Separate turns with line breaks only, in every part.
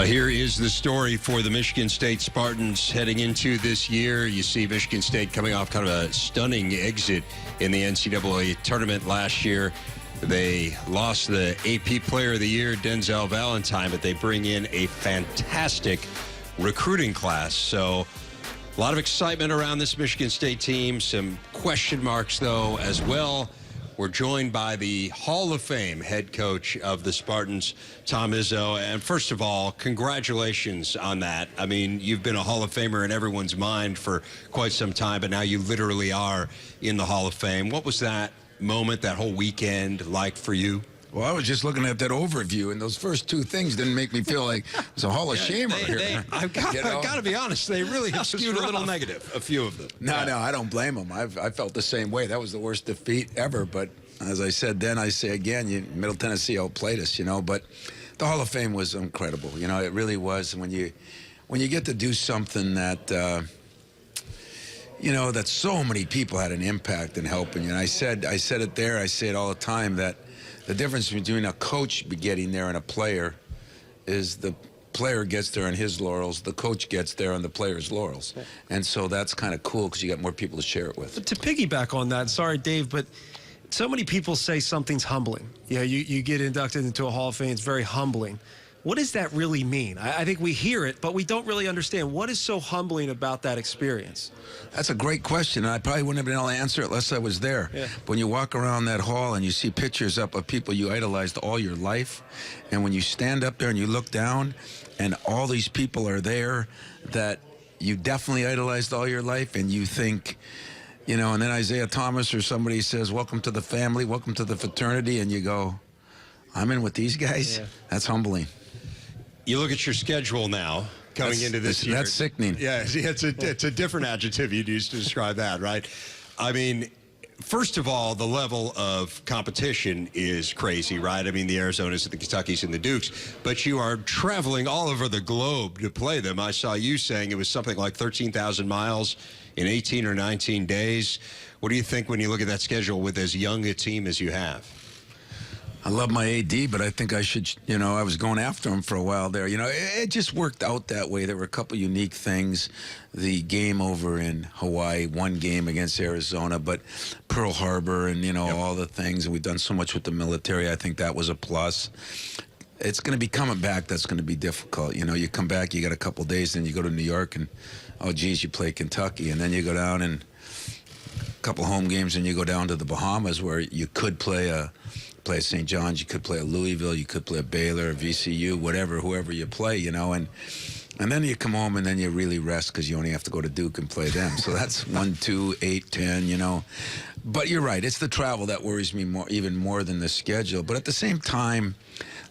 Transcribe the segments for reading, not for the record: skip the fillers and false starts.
Here is the story for the Michigan State Spartans heading into this year. You see Michigan State coming off kind of a stunning exit in the NCAA tournament last year. They lost the AP Player of the Year, Denzel Valentine, but they bring in a fantastic recruiting class. So a lot of excitement around this Michigan State team. Some question marks, though, as well. We're joined by the Hall of Fame head coach of the Spartans, Tom Izzo. And first of all, congratulations on that. I mean, you've been a Hall of Famer in everyone's mind for quite some time, but now you literally are in the Hall of Fame. What was that moment, that whole weekend like for you?
Well, I was just looking at that overview, and those first two things didn't make me feel like it was a Hall of Shamer here.
I've got to be honest, they really have skewed a little negative, a few of them.
No, I don't blame them. I felt the same way. That was the worst defeat ever. But as I said then, I say again, Middle Tennessee outplayed us, But the Hall of Fame was incredible. It really was. And when you get to do something that, that so many people had an impact in helping you. And I said it there, I say it all the time, that the difference between a coach getting there and a player is the player gets there on his laurels, the coach gets there on the player's laurels. And so that's kind of cool because you got more people to share it with.
But to piggyback on that, sorry, Dave, but so many people say something's humbling. You get inducted into a Hall of Fame, it's very humbling. What does that really mean? I think we hear it, but we don't really understand. What is so humbling about that experience?
That's a great question. I probably wouldn't have been able to answer it unless I was there.
Yeah.
When you walk around that hall and you see pictures up of people you idolized all your life, and when you stand up there and you look down and all these people are there that you definitely idolized all your life, and you think, and then Isaiah Thomas or somebody says, "Welcome to the family, welcome to the fraternity," and you go, "I'm in with these guys." Yeah. That's humbling.
You look at your schedule now, coming into this year.
That's sickening.
Yeah, it's a different adjective you'd use to describe that, right? I mean, first of all, the level of competition is crazy, right? I mean, the Arizonas and the Kentuckys and the Dukes, but you are traveling all over the globe to play them. I saw you saying it was something like 13,000 miles in 18 or 19 days. What do you think when you look at that schedule with as young a team as you have?
I love my AD, but I think I should, I was going after him for a while there. It just worked out that way. There were a couple unique things. The game over in Hawaii, one game against Arizona, but Pearl Harbor and, all the things. And we've done so much with the military. I think that was a plus. It's going to be coming back. That's going to be difficult. You come back, you got a couple days, then you go to New York and, oh, geez, you play Kentucky. And then you go down and a couple home games and you go down to the Bahamas where you could play at St. John's, you could play at Louisville, you could play at Baylor, VCU, whoever you play, and then you come home and then you really rest because you only have to go to Duke and play them. So that's 1, 2, 8, 10, But you're right, it's the travel that worries me even more than the schedule. But at the same time,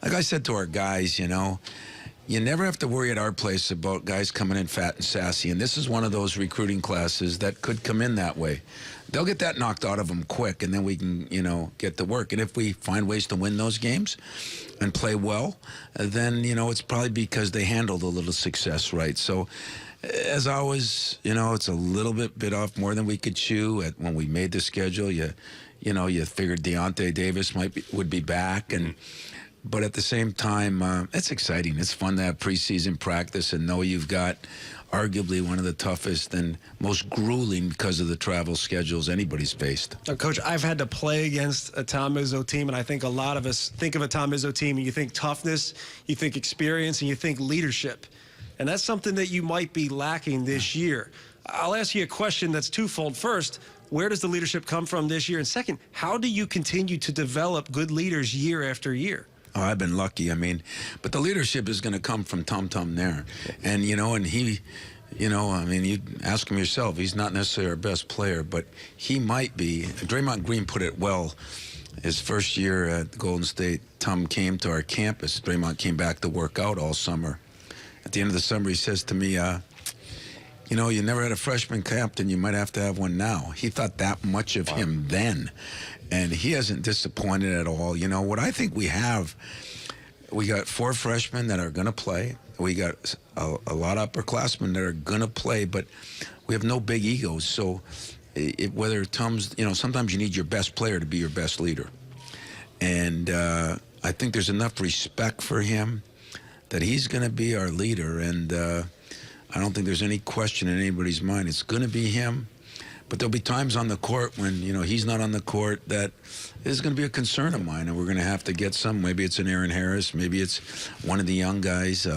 like I said to our guys, you never have to worry at our place about guys coming in fat and sassy. And this is one of those recruiting classes that could come in that way. They'll get that knocked out of them quick, and then we can, get to work. And if we find ways to win those games and play well, then, it's probably because they handled a little success right. So, as always, it's a little bit off more than we could chew. When we made the schedule, you figured Deontay Davis would be back, but at the same time, it's exciting. It's fun to have preseason practice and know you've got arguably one of the toughest and most grueling because of the travel schedules anybody's faced.
Now, Coach, I've had to play against a Tom Izzo team, and I think a lot of us think of a Tom Izzo team and you think toughness, you think experience, and you think leadership. And that's something that you might be lacking this year. I'll ask you a question that's twofold. First, where does the leadership come from this year? And second, how do you continue to develop good leaders year after year?
Oh, I've been lucky. But the leadership is going to come from Tom there. And, and he, you ask him yourself, he's not necessarily our best player, but he might be. Draymond Green put it well. His first year at Golden State, Tom came to our campus. Draymond came back to work out all summer. At the end of the summer, he says to me, you never had a freshman captain. You might have to have one now. He thought that much of him then. And he hasn't disappointed at all. What I think we have, we got 4 freshmen that are going to play. We got a lot of upperclassmen that are going to play, but we have no big egos. So whether Tom's, sometimes you need your best player to be your best leader. And I think there's enough respect for him that he's going to be our leader, and I don't think there's any question in anybody's mind. It's going to be him. But there'll be times on the court when, he's not on the court that is going to be a concern of mine, and we're going to have to get some. Maybe it's an Aaron Harris. Maybe it's one of the young guys.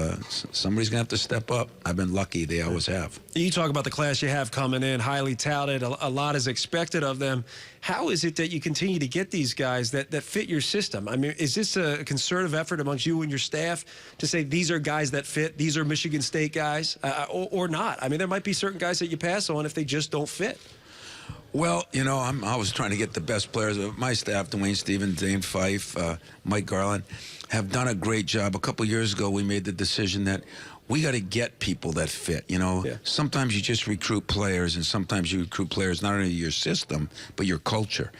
Somebody's going to have to step up. I've been lucky. They always have.
You talk about the class you have coming in, highly touted. A lot is expected of them. How is it that you continue to get these guys that fit your system? I mean, is this a concerted effort amongst you and your staff to say these are guys that fit, these are Michigan State guys, or not? I mean, there might be certain guys that you pass on if they just don't fit.
Well, I'm always trying to get the best players. My staff, Dwayne Stevens, Dane Fife, Mike Garland, have done a great job. A couple years ago, we made the decision that we got to get people that fit. Sometimes you just recruit players, and sometimes you recruit players not only your system, but your culture.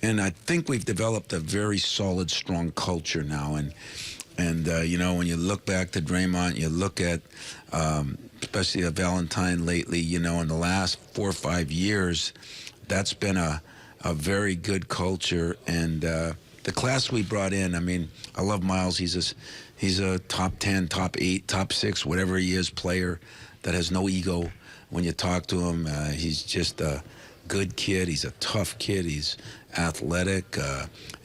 And I think we've developed a very solid, strong culture now. And when you look back to Draymond, you look at especially a Valentine lately, in the last 4 or 5 years, that's been a very good culture. And the class we brought in, I mean, I love Miles. He's a top 10, top 8, top 6, whatever he is, player that has no ego. When you talk to him, he's just a good kid. He's a tough kid. He's athletic.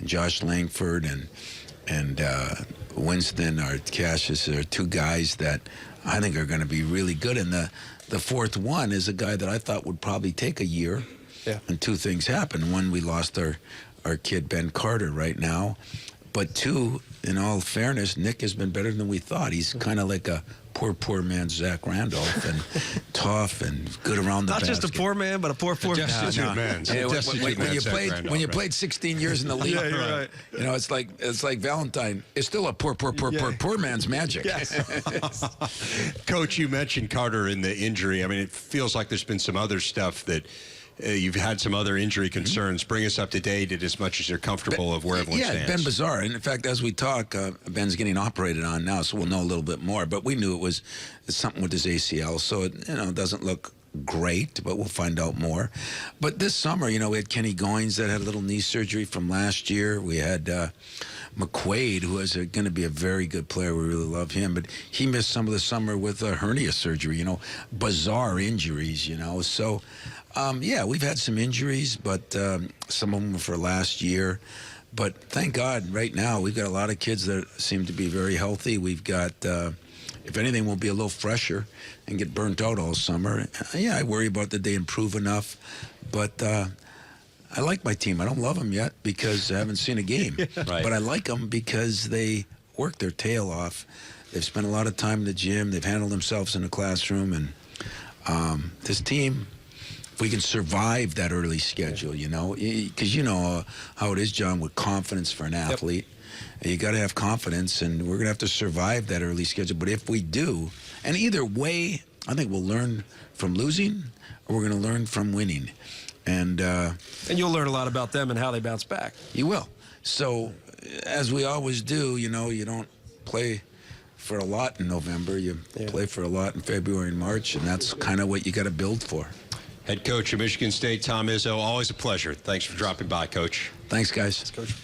Josh Langford and Winston or Cassius are two guys that I think are going to be really good. And the fourth one is a guy that I thought would probably take a year. Yeah. And two things happened. One, we lost our kid Ben Carter right now. But two, in all fairness, Nick has been better than we thought. He's kind of like a poor man's Zach Randolph, and tough and good around the basket.
Not just a poor man, but a poor man.
Man.
When you played 16 years in the league,
yeah, you're right.
It's like Valentine. It's still a poor man's magic.
Yes.
Coach, you mentioned Carter in the injury. I mean, it feels like there's been some other stuff that you've had some other injury concerns. Bring us up to date as much as you're comfortable of where everyone stands.
Ben Bizarre. And in fact, as we talk, Ben's getting operated on now, so we'll know a little bit more. But we knew it was something with his ACL, so it doesn't look great, but we'll find out more. But this summer, we had Kenny Goins that had a little knee surgery from last year. We had McQuaid, who is going to be a very good player. We really love him, but he missed some of the summer with a hernia surgery. Bizarre injuries. So. We've had some injuries, but some of them for last year. But thank God, right now, we've got a lot of kids that seem to be very healthy. We've got, if anything, we'll be a little fresher and get burnt out all summer. I worry about that they improve enough. But I like my team. I don't love them yet because I haven't seen a game. Right. But I like them because they work their tail off. They've spent a lot of time in the gym. They've handled themselves in the classroom. And this team... we can survive that early schedule, because how it is, John, with confidence for an athlete. Yep. You got to have confidence, and we're going to have to survive that early schedule. But if we do, and either way, I think we'll learn from losing, or we're going to learn from winning. And
you'll learn a lot about them and how they bounce back.
You will. So, as we always do, you don't play for a lot in November. You play for a lot in February and March, and that's kind of what you got to build for.
Head coach of Michigan State, Tom Izzo, always a pleasure. Thanks for dropping by, Coach.
Thanks, guys.
Thanks, Coach.